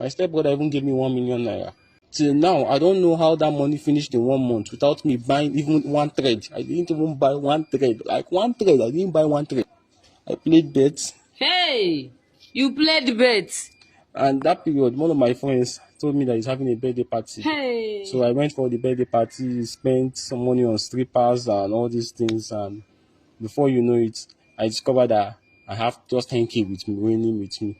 My stepbrother even gave me 1 million naira. Till now, I don't know how that money finished in 1 month without me buying even one thread. I didn't even buy one thread. Like one thread, I didn't buy one thread. I played bets. Hey, you played bets. And that period, one of my friends told me that he's having a birthday party. Hey. So I went for the birthday party, spent some money on strippers and all these things. And before you know it, I discovered that I have just 10K with me, winning with me.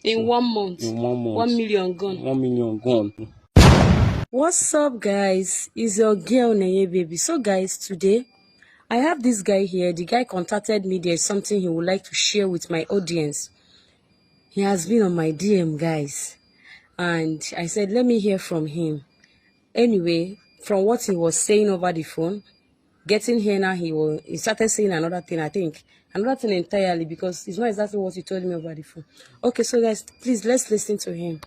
In 1 month. In 1 month. 1 million gone. 1 million gone. What's up, guys? It's your girl Neye Baby. So guys, today I have this guy here. The guy contacted me. There's something he would like to share with my audience. He has been on my DM, guys, and I said let me hear from him. Anyway, from what he was saying over the phone, getting here now, he started saying another thing. I think another thing entirely, because it's not exactly what he told me over the phone. Okay, so guys, please let's listen to him.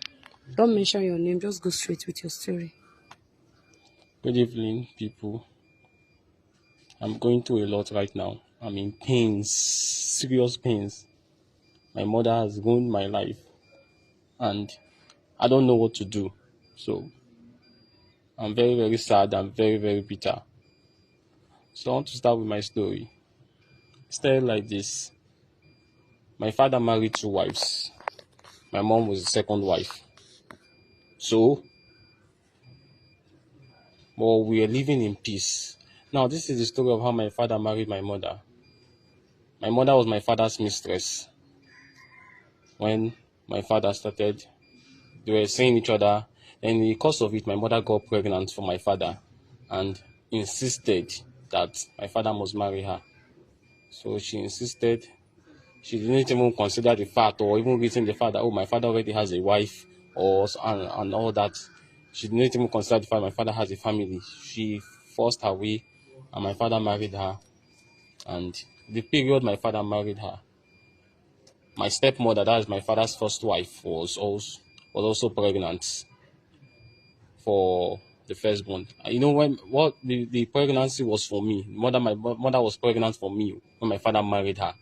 Don't mention your name, just go straight with your story. Good evening, people. I'm going through a lot right now. I'm in pains, serious pains. My mother has ruined my life, and I don't know what to do. So I'm very, very sad. I'm very, very bitter. So I want to start with my story. It started like this. My father married 2 wives. My mom was the second wife. So, well, we are living in peace. Now, this is the story of how my father married my mother. My mother was my father's mistress. When my father started, they were seeing each other. And in the course of it, my mother got pregnant for my father and insisted that my father must marry her. So she insisted. She didn't even consider the fact or even reason the fact that, oh, my father already has a wife and all that. She didn't even consider the fact my father has a family. She forced her way, and my father married her. And the period my father married her, my stepmother, that is my father's first wife, was also pregnant for the firstborn. You know, what the pregnancy was for me. My mother was pregnant for me when my father married her.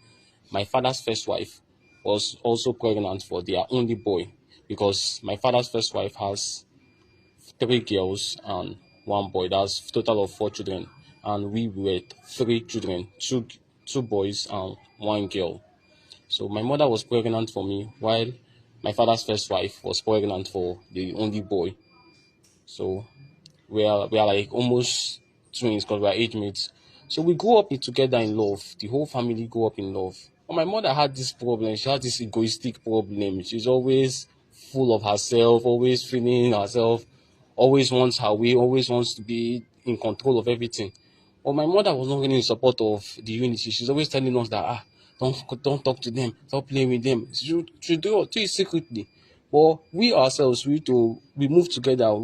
My father's first wife was also pregnant for their only boy, because my father's first wife has 3 girls and 1 boy. That's a total of 4 children, and we were 3 children, two boys and 1 girl. So my mother was pregnant for me, while my father's first wife was pregnant for the only boy. So we are like almost twins, because we are age mates. So we grew up together in love. The whole family grew up in love. But my mother had this problem. She had this egoistic problem. She's always full of herself, always feeling herself, always wants her way, always wants to be in control of everything. But my mother was not really in support of the unity. She's always telling us that, don't talk to them, stop playing with them. She do it secretly. But we ourselves, we move together.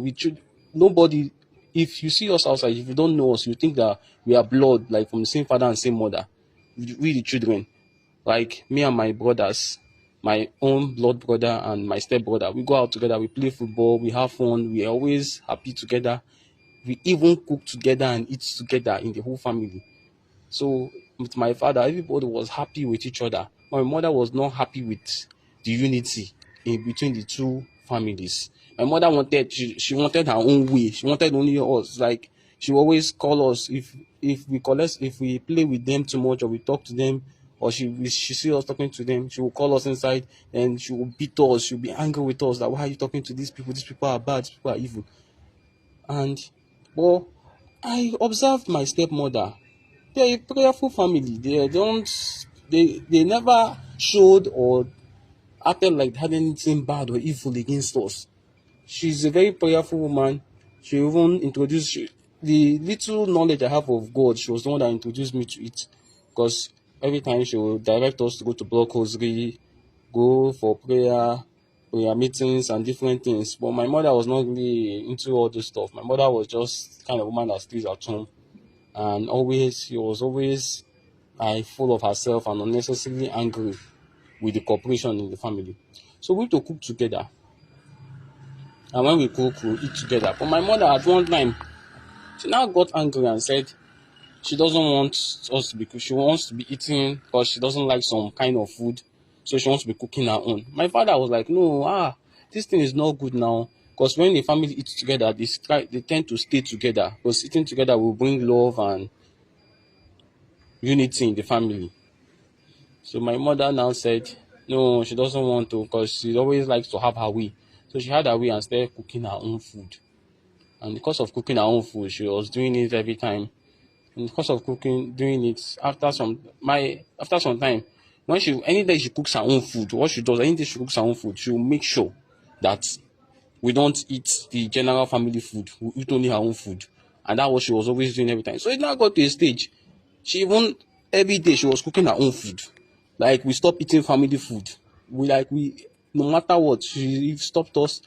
Nobody, if you see us outside, if you don't know us, you think that we are blood, like from the same father and same mother. We the children, like me and my brothers, my own blood brother and my stepbrother, we go out together, we play football, we have fun, we are always happy together. We even cook together and eat together in the whole family. So with my father, everybody was happy with each other. My mother was not happy with the unity in between the 2 families. My mother wanted, she wanted her own way. She wanted only us. Like, she always call us if we play with them too much, or we talk to them, or she see us talking to them, she will call us inside and she will beat us. She'll be angry with us that, why are you talking to these people? These people are bad. These people are evil. And well, I observed my stepmother. They're a prayerful family. They never showed or acted like they had anything bad or evil against us. She's a very prayerful woman. She even introduced the little knowledge I have of God. She was the one that introduced me to it, because every time she would direct us to go to block hosiery, go for prayer meetings and different things. But my mother was not really into all this stuff. My mother was just kind of woman that stays at home, and she was always full of herself and unnecessarily angry with the cooperation in the family. So we used to cook together, and when we cook, we eat together. But my mother, at one time, she now got angry and said she doesn't want us to be cooking. She wants to be eating, because she doesn't like some kind of food, so she wants to be cooking her own. My father was like, no, this thing is not good now. Because when the family eats together, they tend to stay together. Because eating together will bring love and unity in the family. So my mother now said, no, she doesn't want to because she always likes to have her way. So she had her way and started cooking her own food. And because of cooking her own food, she was doing it every time. And because of doing it after some time, when any day she cooks her own food, what she does, any day she cooks her own food, she will make sure that we don't eat the general family food. We eat only her own food. And that's what she was always doing every time. So it now got to a stage. Every day she was cooking her own food. Like we stopped eating family food. No matter what, she stopped us.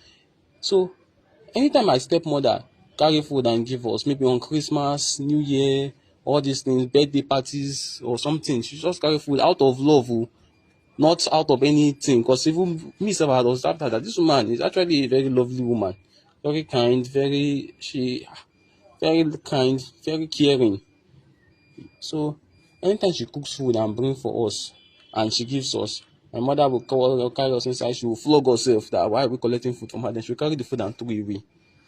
So anytime my stepmother carry food and give us, maybe on Christmas, New Year, all these things, birthday parties or something, she just carry food out of love, not out of anything. Because even me sef, I was after that this woman is actually a very lovely woman, very kind, very kind, very caring. So anytime she cooks food and bring for us and she gives us, my mother will carry us inside. She will flog herself that why are we collecting food from her. Then she'll carry the food and throw it away.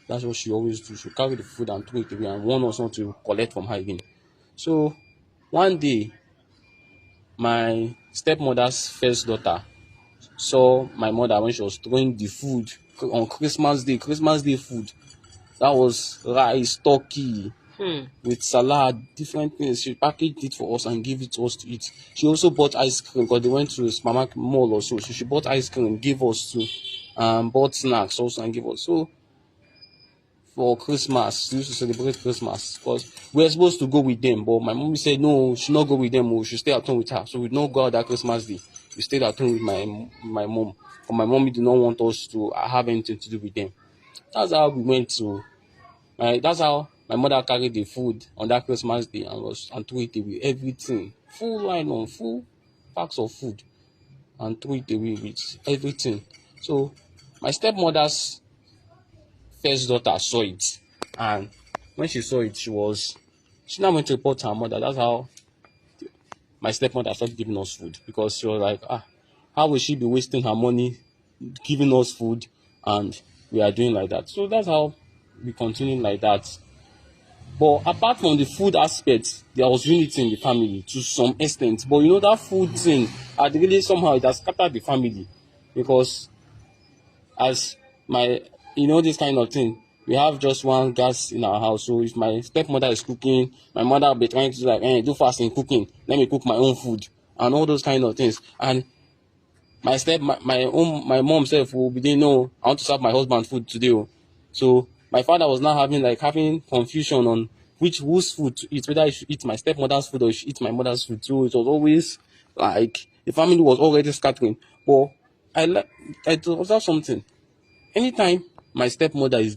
That's what she always do. She'll carry the food and throw it away and warn us not to collect from her again. So one day, my stepmother's first daughter saw my mother when she was throwing the food on Christmas Day food. That was rice, turkey, with salad, different things. She packaged it for us and gave it to us to eat. She also bought ice cream because they went to a supermarket mall or so. So she bought ice cream, gave us too, bought snacks also and gave us. So for Christmas, we used to celebrate Christmas because we were supposed to go with them, but my mom said no, we should not go with them. We should stay at home with her. So we did not go out that Christmas Day. We stayed at home with my mom. But my mom did not want us to have anything to do with them. That's how we went to. That's how my mother carried the food on that Christmas Day and threw it away. Everything, full line on full packs of food, and threw it away with everything. So my stepmother's first daughter saw it, and when she saw it, she now went to report to her mother. That's how my stepmother started giving us food, because she was like, how will she be wasting her money giving us food and we are doing like that? So that's how we continue like that. But apart from the food aspect, there was unity in the family to some extent. But that food thing had really somehow it has scattered the family, because as this kind of thing, we have just one gas in our house. So if my stepmother is cooking, my mother will be trying to do fast in cooking. Let me cook my own food and all those kind of things. And my mom self will be saying, no, I want to serve my husband food today. So my father was now having confusion on whose food to eat, whether I should eat my stepmother's food or I should eat my mother's food. So it was always like the family was already scattering. But I observe something. Anytime my stepmother is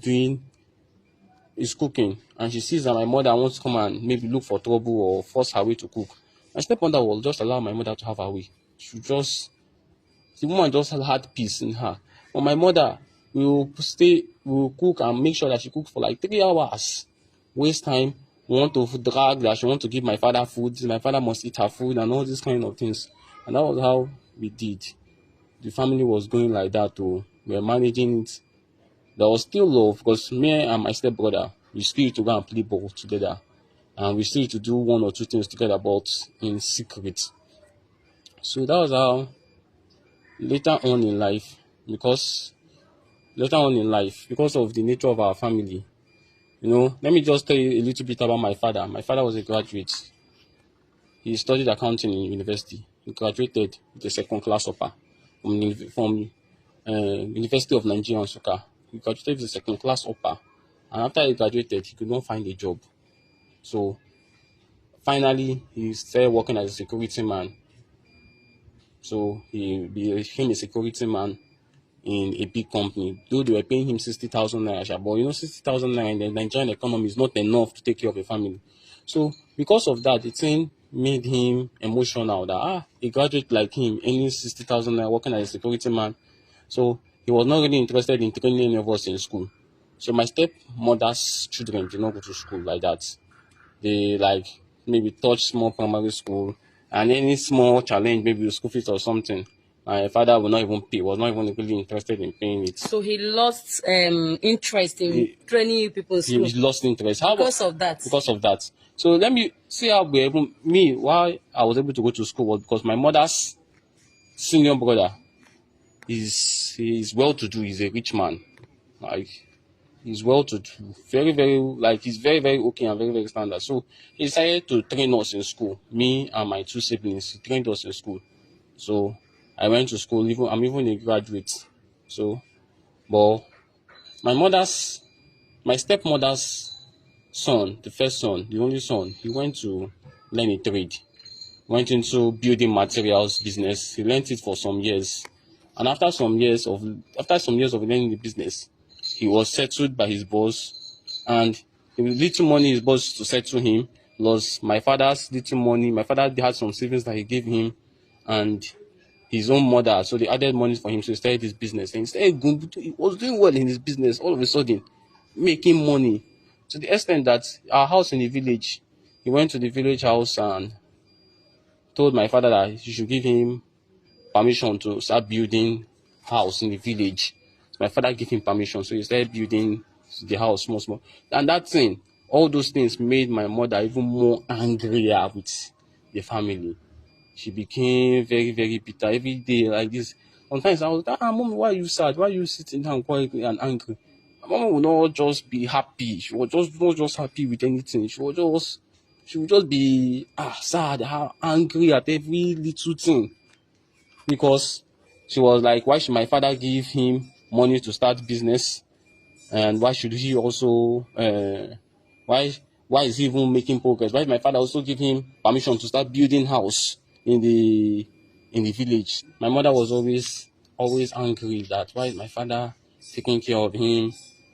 cooking and she sees that my mother wants to come and maybe look for trouble or force her way to cook, my stepmother will just allow my mother to have her way. The woman just had peace in her. But my mother will cook and make sure that she cooks for like 3 hours. Waste time, want to drag that she want to give my father food. My father must eat her food and all these kind of things. And that was how we did. The family was going like that too. We were managing it. There was still love, because me and my stepbrother, we still used to go and play ball together. And we still used to do one or two things together, but in secret. So that was how later on in life, because of the nature of our family, let me just tell you a little bit about my father. My father was a graduate. He studied accounting in university. He graduated with a second-class upper from University of Nigeria, Nsukka. He graduated with a second-class upper. And after he graduated, he could not find a job. So finally, he started working as a security man. So he became a security man in a big company, though they were paying him 60,000 naira. But 60,000 naira in the Nigerian economy is not enough to take care of a family. So because of that, the thing made him emotional that a graduate like him earning 60,000 naira working as a security man. So he was not really interested in training any of us in school. So my stepmother's children did not go to school like that. They maybe touch small primary school, and any small challenge, maybe school fees or something, My father would not even pay, was not even really interested in paying it. So he lost interest in He, training you people in school he lost interest. because of that. Because of that. So let me see how we even me why I was able to go to school was because my mother's senior brother he's well to do, he's a rich man. Like he's well to do, very like he's very okay and very standard. So he decided to train us in school. Me and my two siblings, he trained us in school. So I went to school, even I'm even a graduate. So but my mother's my stepmother's son, the first son, the only son, he went to learn a trade. Went into building materials business. He learned it for some years. And after some years of learning the business, he was settled by his boss, and the little money his boss to settle him plus my father's little money. My father had some savings that he gave him and his own mother, so they added money for him to start his business. And he was doing well in his business all of a sudden, making money to the extent that our house in the village, he went to the village house and told my father that he should give him permission to start building house in the village. So my father gave him permission, so he started building the house small. And that thing, all those things made my mother even more angrier with the family. She became very bitter every day like this. Sometimes I was like, mommy, why are you sad? Why are you sitting down quietly and angry? My mama would not just be happy. She was just not just happy with anything. She would just be sad, angry at every little thing. Because she was like, why should my father give him money to start business? And why should he also why is he even making progress? Why did my father also give him permission to start building house in the village? My mother was always angry that why is my father taking care of him,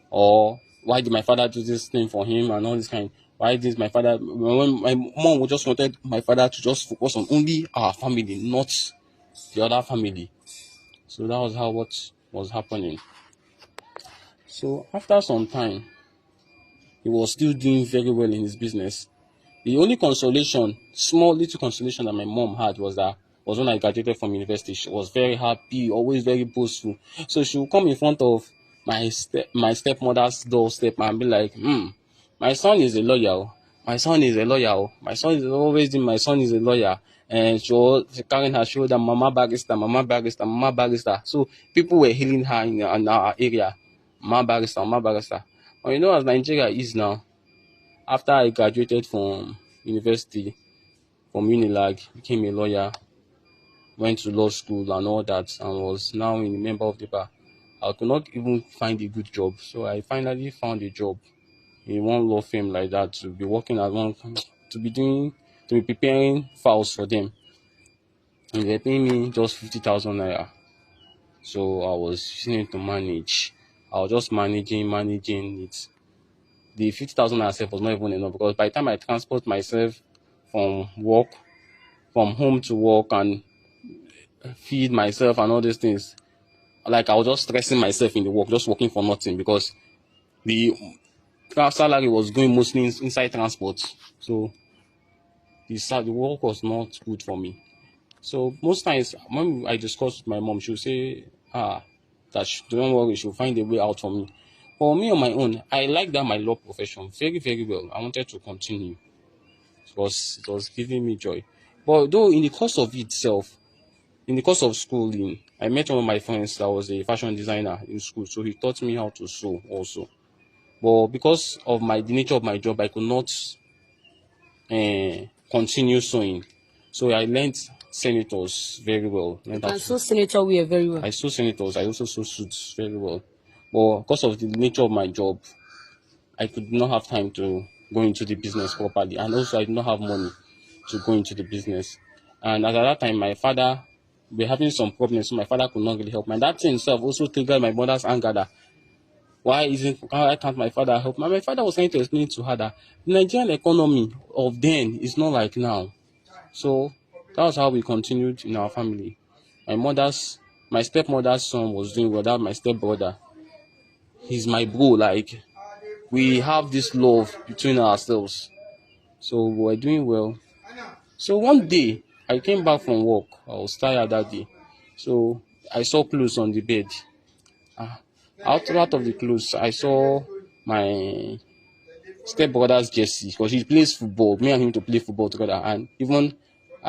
or why did my father do this thing for him and all this kind. Why did my father, when my mom just wanted my father to just focus on only our family, not the other family. So that was how what was happening. So after some time, he was still doing very well in his business. The only consolation, small little consolation that my mom had was when I graduated from university. She was very happy, always very boastful. So she would come in front of my stepmother's doorstep and be like, my son is a lawyer. Oh. My son is a lawyer. Oh. My son is always doing, my son is a lawyer. And she carrying her shoulder, mama barrister, mama barrister, mama barrister. So people were hailing her in our area. Mama barrister, mama barrister. But you know, as Nigeria is now, after I graduated from university, from Unilag, became a lawyer, went to law school and all that, and was now a member of the bar. I could not even find a good job, so I finally found a job in one law firm like that, to be working as one, to be preparing files for them. And they're paying me just 50,000 naira. So I was using it to manage. I was just managing it. The 50,000 naira was not even enough, because by the time I transport myself from work, from home to work, and feed myself and all these things, like I was just stressing myself in the work, just working for nothing, because the salary was going mostly inside transport. So the work was not good for me. So most times when I discuss with my mom, she'll say, don't worry, she'll find a way out for me. For me on my own, I like that my law profession very well. I wanted to continue. It was giving me joy. But though in the course of itself, in the course of schooling, I met one of my friends that was a fashion designer in school. So he taught me how to sew also. But because of the nature of my job, I could not continue sewing. So I learned senators very well. You can sew senator wear very well. I sew senators. I also sew suits very well. But because of the nature of my job, I could not have time to go into the business properly. And also I did not have money to go into the business. And at that time, my father, we were having some problems, so my father could not really help me. And that thing itself also triggered my mother's anger that why can't my father help me? My father was trying to explain to her that the Nigerian economy of then is not like now. So that was how we continued in our family. My stepmother's son was doing well. That my stepbrother, he's my bro. Like we have this love between ourselves. So we were doing well. So one day I came back from work. I was tired that day. So I saw clothes on the bed. Ah, out of the clothes, I saw my stepbrother's jersey because he plays football. Me and him to play football together, and even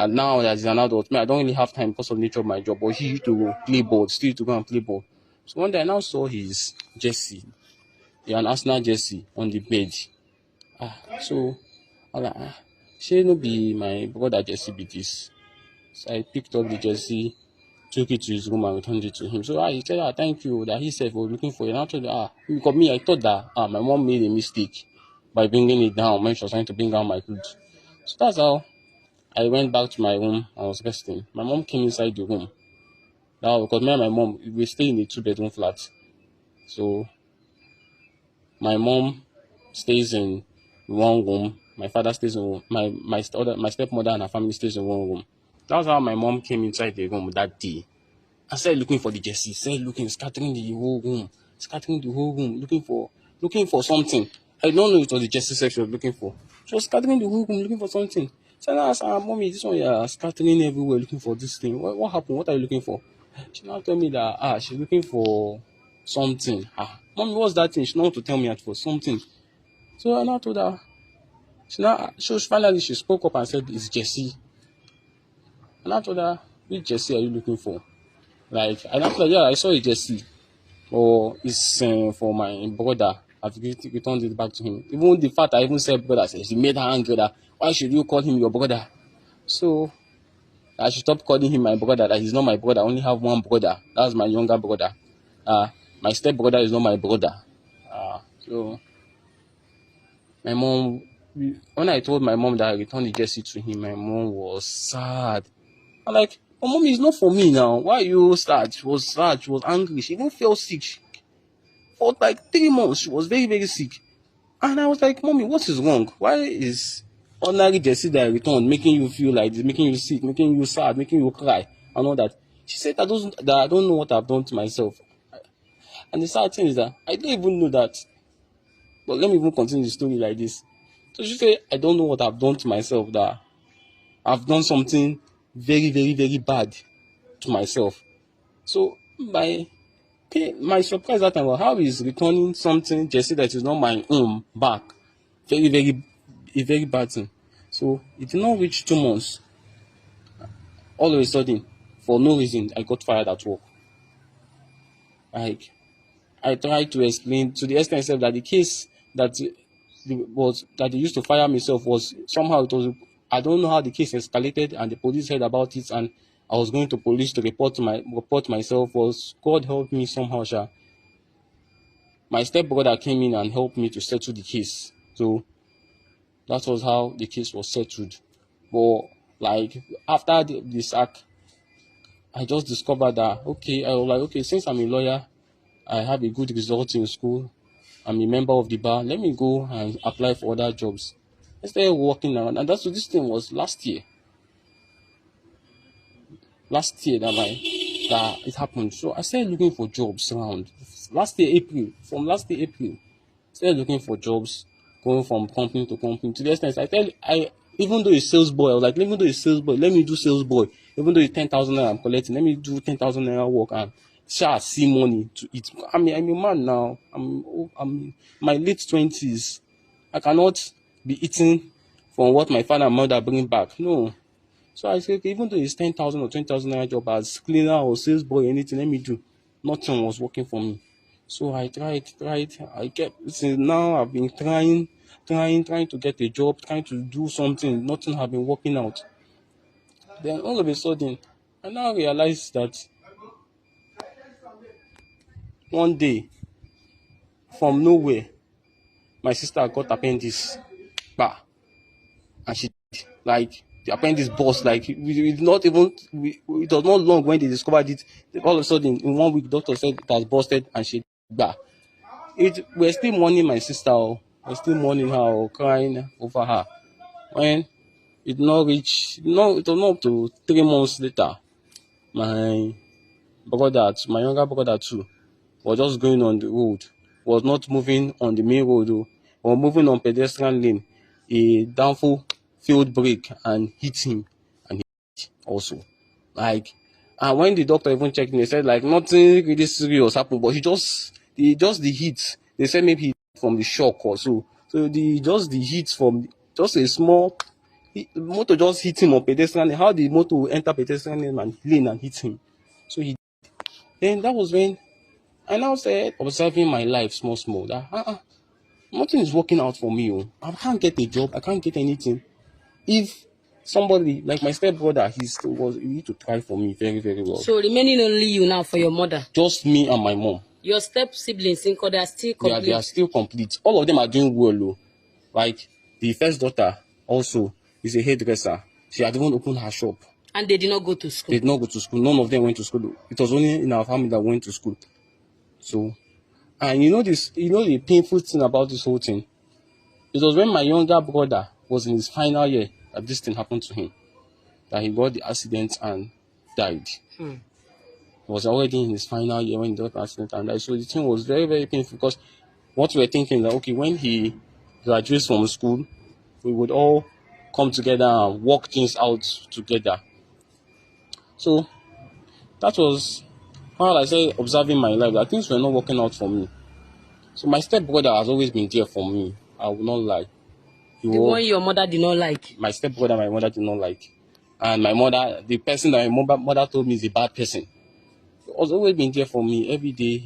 now that he's an adult, me I don't really have time because of the nature of my job. But he used to play ball, still to go and play ball. So one day I now saw his jersey, an Arsenal jersey on the bed. So I was like, shey no be my brother jersey be this. So I picked up the jersey, took it to his room and returned it to him. So he said, thank you, that he said was looking for it. And I told because me, I thought that my mom made a mistake by bringing it down when she was trying to bring down my clothes. So that's how I went back to my room. I was resting. My mom came inside the room. Now, because me and my mom, we stay in a 2-bedroom flat. So my mom stays in one room. My father stays in one. My stepmother and her family stays in one room. That's how my mom came inside the room that day. I started looking for the jersey, started looking, scattering the whole room, looking for something. I don't know it was the jersey section she was looking for. She was scattering the whole room, looking for something. So I asked her, Mommy, this one you are scattering everywhere looking for this thing. What happened? What are you looking for? She now told me that she's looking for something. Mommy, what's that thing? She now want to tell me at first something. So I now told her. Finally she spoke up and said it's jersey. And I told her, which jersey are you looking for? Like, I don't like, yeah, I saw a jersey, or it's for my brother. I've returned it back to him. Even the fact I even said brother, says she made her angry that why should you call him your brother? So I should stop calling him my brother. That he's not my brother. I only have one brother. That's my younger brother. My step brother is not my brother. So my mom, when I told my mom that I returned the jersey to him, my mom was sad. I'm like, oh, mommy, it's not for me now. Why are you sad? She was sad. She was angry. She even felt sick. For like 3 months, she was very, very sick. And I was like, mommy, what is wrong? Why is ordinary jersey that I returned making you feel like this, making you sick, making you sad, making you cry, and all that? She said that I don't know what I've done to myself. And the sad thing is that I don't even know that. But let me even continue the story like this. So she said, I don't know what I've done to myself, that I've done something very, very, very bad to myself. So my surprise that time was how is returning something jersey that is not my own back very, very, a very bad thing. So it did not reach 2 months. All of a sudden, for no reason, I got fired at work. Like, I tried to explain to the extent that the case that that they used to fire myself was somehow it was, I don't know how the case escalated and the police heard about it and I was going to police to report myself. Was God help me somehow, sha. My stepbrother came in and helped me to settle the case. So that was how the case was settled. But like after the sack, I just discovered that I was like, okay, since I'm a lawyer, I have a good result in school, I'm a member of the bar, let me go and apply for other jobs. I started working around, and this thing was last year. That it happened. So I started looking for jobs around. From last year April, started looking for jobs, going from company to company. To the extent even though it's sales boy, I was like, even though it's sales boy, let me do sales boy. Even though it's 10,000 naira I'm collecting, let me do 10,000 naira work and see money to eat. I'm a man now. I'm my late 20s. I cannot be eating from what my father and mother bring back. No. So I said, okay, even though it's 10,000 or 20,000 naira job as cleaner or sales boy, anything, let me do. Nothing was working for me. So I tried. Since now I've been trying to get a job, trying to do something. Nothing has been working out. Then all of a sudden, I now realized that one day, from nowhere, my sister got appendix. And she like the appendix burst. Like we did not even it was not long when they discovered it. All of a sudden, in 1 week, doctor said it has busted and she we're still mourning my sister. We're still mourning her or crying over her. When it not reach no it was not up to 3 months later, my my younger brother too, was just going on the road, was not moving on the main road, or moving on pedestrian lane. A downfall field brake and hit him, and he also. Like, And when the doctor even checked me, they said like nothing really serious happened, but the heat. They said maybe from the shock or so. So the heat from just a small motor just hit him on pedestrian. How the motor will enter pedestrian lane and hit him. So then that was when I now started observing my life small that nothing is working out for me. Oh. I can't get a job. I can't get anything. If somebody like my stepbrother, he need to try for me very, very well. So remaining only you now for your mother? Just me and my mom. Your step siblings, they are still complete? Yeah, they are still complete. All of them are doing well. Oh. Like the first daughter also is a hairdresser. She had even opened her shop. And they did not go to school? They did not go to school. None of them went to school. It was only in our family that went to school. So, and the painful thing about this whole thing, it was when my younger brother was in his final year that this thing happened to him. That he got the accident and died. He was already in his final year when he got the accident and died. So the thing was very, very painful because what we were thinking that, okay, when he graduates from school, we would all come together and work things out together. So that was how I say observing my life, that things were not working out for me. So my stepbrother has always been there for me. I will not lie. The one your mother did not like? My stepbrother, my mother did not like. And my mother, the person that my mother told me is a bad person. He has always been there for me. Every day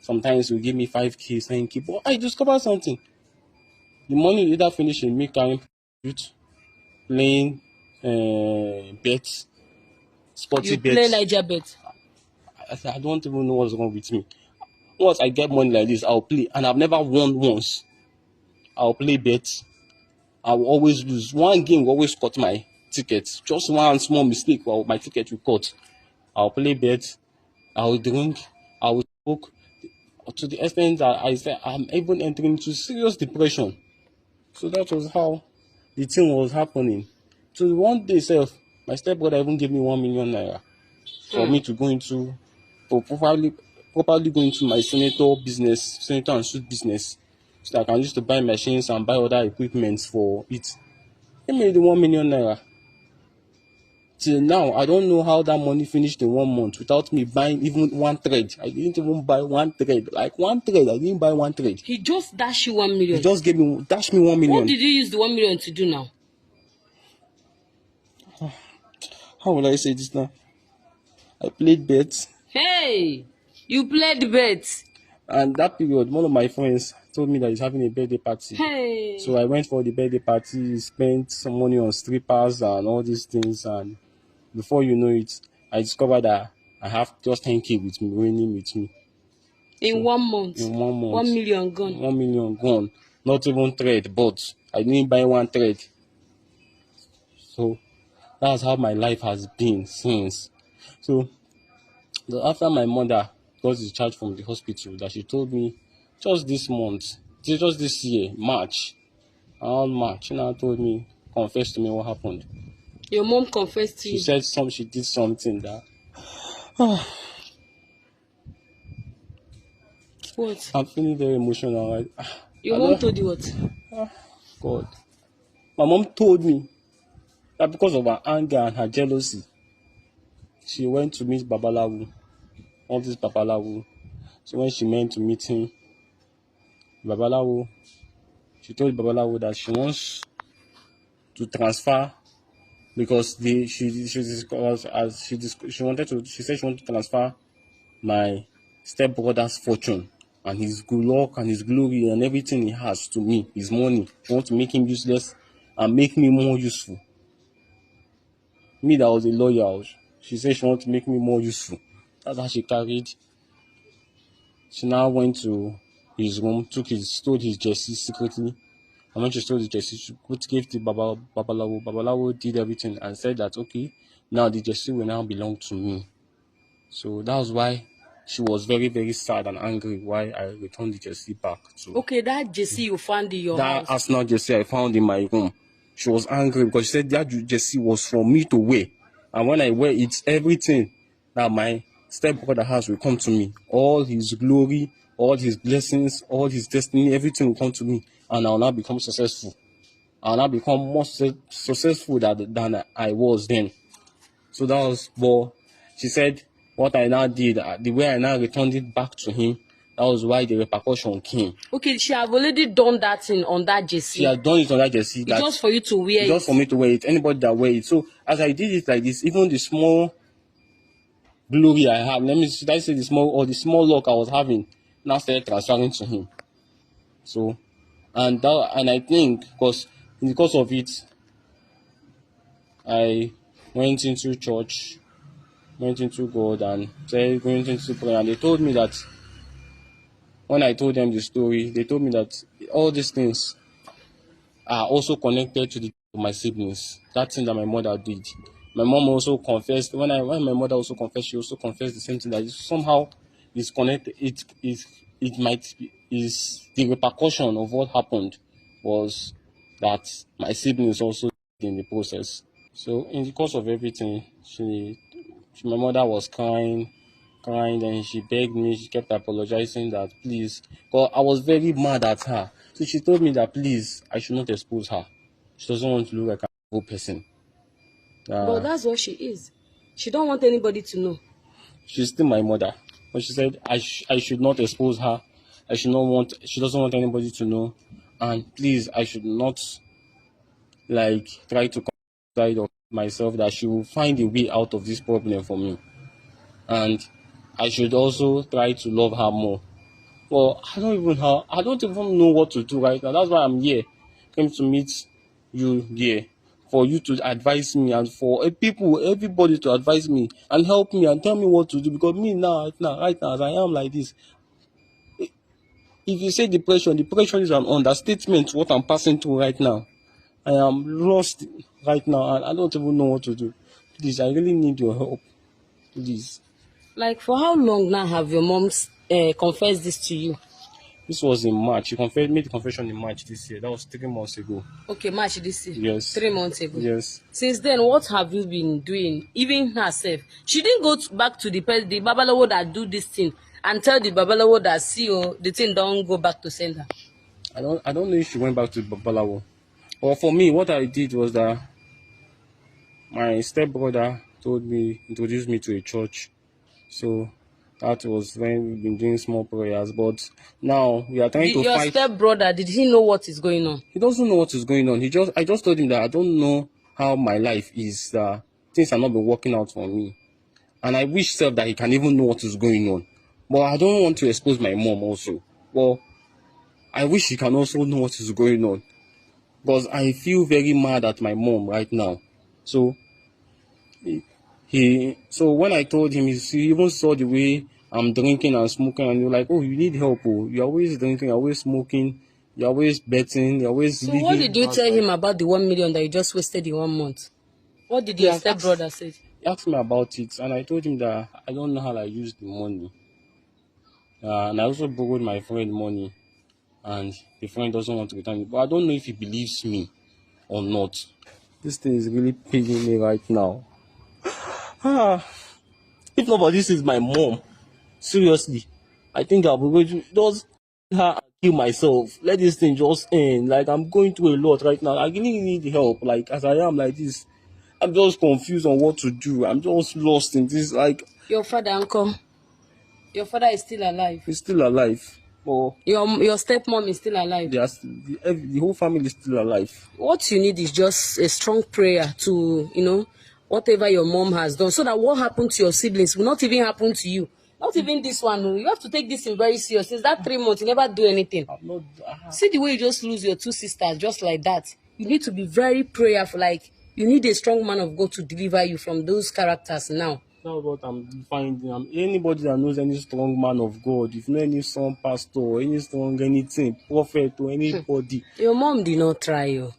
sometimes he will give me 5K, 10K. But I discovered something. The money will either finish in me carrying playing bets, sporty bets. You play Niger bet? I don't even know what's wrong with me. Once I get money like this, I'll play. And I've never won once. I'll play bets. I will always lose. One game will always cut my ticket. Just one small mistake, well, my ticket will cut. I'll play bets. I will drink. I will smoke. To the extent that I said I'm even entering into serious depression. So that was how the thing was happening. So one day itself, my stepbrother even gave me 1 million naira for me to go into, for properly go into my senator and suit business, so that I can use to buy machines and buy other equipment for it. He made the 1 million naira. Till now, I don't know how that money finished in 1 month without me buying even one thread. I didn't even buy one thread. Like one thread, I didn't buy one thread. He just dashed you 1 million? He just dashed me 1 million. What did you use the 1 million to do now? How will I say this now? I played bets. Hey! You played bets? And that period, one of my friends told me that he's having a birthday party. Hey! So I went for the birthday party, spent some money on strippers and all these things, and before you know it, I discovered that I have just 10K with me, remaining with me. In 1 month? In 1 month. 1 million gone? 1 million gone. Not even thread, but I didn't buy one thread. So that's how my life has been since. So after my mother got discharged from the hospital, that she told me just this year, around March, she now told me, confessed to me what happened. Your mom confessed to you? She said she did something that... What? I'm feeling very emotional. Your mom told you what? God. My mom told me that because of her anger and her jealousy, she went to meet Babalawo. All this Babalawo. So when she went to meet him, Babalawo, she told Babalawo that she wants to transfer, because she said she wanted to transfer my stepbrother's fortune and his good luck and his glory and everything he has to me, his money. She wants to make him useless and make me more useful. Me that was a lawyer, she said she wanted to make me more useful. That's how she carried. She now went to his room, stole his jersey secretly. And when she stole the jersey, she gave to Babalawo. Babalawo did everything and said that, okay, now the jersey will now belong to me. So that was why she was very, very sad and angry why I returned the jersey back to... Okay, that jersey you found in your house? That Arsenal jersey I found in my room. She was angry because she said that jersey was for me to wear. And when I wear it, everything that my stepbrother has will come to me. All his glory, all his blessings, all his destiny, everything will come to me. And I'll now become successful. I'll now become more successful than I was then. So that was... But she said what I now did, the way I now returned it back to him, that was why the repercussion came. Okay, she have already done that thing on that jersey. She had done it on that jersey. It's just for you to wear it. Just for me to wear it. Anybody that wear it. So as I did it like this, even the small glory I have, should I say the small luck I was having, now started transferring to him. So, and I think because of it, I went into church, went into God, and went into prayer. And they told me that when I told them the story, they told me that all these things are also connected to my siblings. That thing that my mother did. My mom also confessed. When my mother also confessed, she also confessed the same thing, that somehow is connected. It might be, is the repercussion of what happened was that my siblings also did in the process. So in the course of everything, my mother was crying, then she begged me, she kept apologizing that please, because I was very mad at her. So she told me that please, I should not expose her. She doesn't want to look like an evil person. But that's what she is. She don't want anybody to know. She's still my mother. But she said I should not expose her. She doesn't want anybody to know. And please, I should not try to side of myself, that she will find a way out of this problem for me. And I should also try to love her more. Well, I don't even know what to do right now. That's why I'm here. Came to meet you here, for you to advise me, and for everybody to advise me and help me and tell me what to do. Because me right now, as I am like this, if you say depression is an understatement. What I'm passing through right now, I am lost right now, and I don't even know what to do. Please, I really need your help. Please. Like, for how long now have your moms confessed this to you? This was in March. She made the confession in March this year. That was 3 months ago. Okay, March this year. Yes. 3 months ago. Yes. Since then, what have you been doing? Even herself, she didn't go back to the babalawo that do this thing and tell the babalawo that the thing don't go back to sender. I don't know if she went back to babalawo. But for me, what I did was that my stepbrother introduced me to a church. So that was when we've been doing small prayers. But now we are trying to fight. Your stepbrother, did he know what is going on? He doesn't know what is going on. I just told him that I don't know how my life is. That things are not been working out for me. And I wish that he can even know what is going on. But I don't want to expose my mom also. Well, I wish he can also know what is going on. Because I feel very mad at my mom right now. So when I told him, he even saw the way I'm drinking and smoking, and you're like, oh, you need help. Oh, you're always drinking, you're always smoking, you're always betting, you're always living. So what did you tell him about the 1 million that you just wasted in 1 month? What did your stepbrother say? He asked me about it, and I told him that I don't know how I use the money. And I also borrowed my friend money, and the friend doesn't want to return it. But I don't know if he believes me or not. This thing is really paining me right now. If nobody, this is my mom. Seriously, I think I'll be going to just her and kill myself. Let this thing just end. Like, I'm going through a lot right now. I really need help. Like, as I am like this, I'm just confused on what to do. I'm just lost in this. Like, your father, uncle, your father is still alive. He's still alive. Or your stepmom is still alive. The whole family is still alive. What you need is just a strong prayer to, whatever your mom has done, so that what happened to your siblings will not even happen to you. Not even this one. You have to take this in very serious. Since that 3 months, you never do anything. See the way you just lose your 2 sisters just like that. You need to be very prayerful. Like, you need a strong man of God to deliver you from those characters now. That's what I'm finding. Anybody that knows any strong man of God, if you know any strong pastor, any strong anything, prophet or anybody. Your mom did not try you.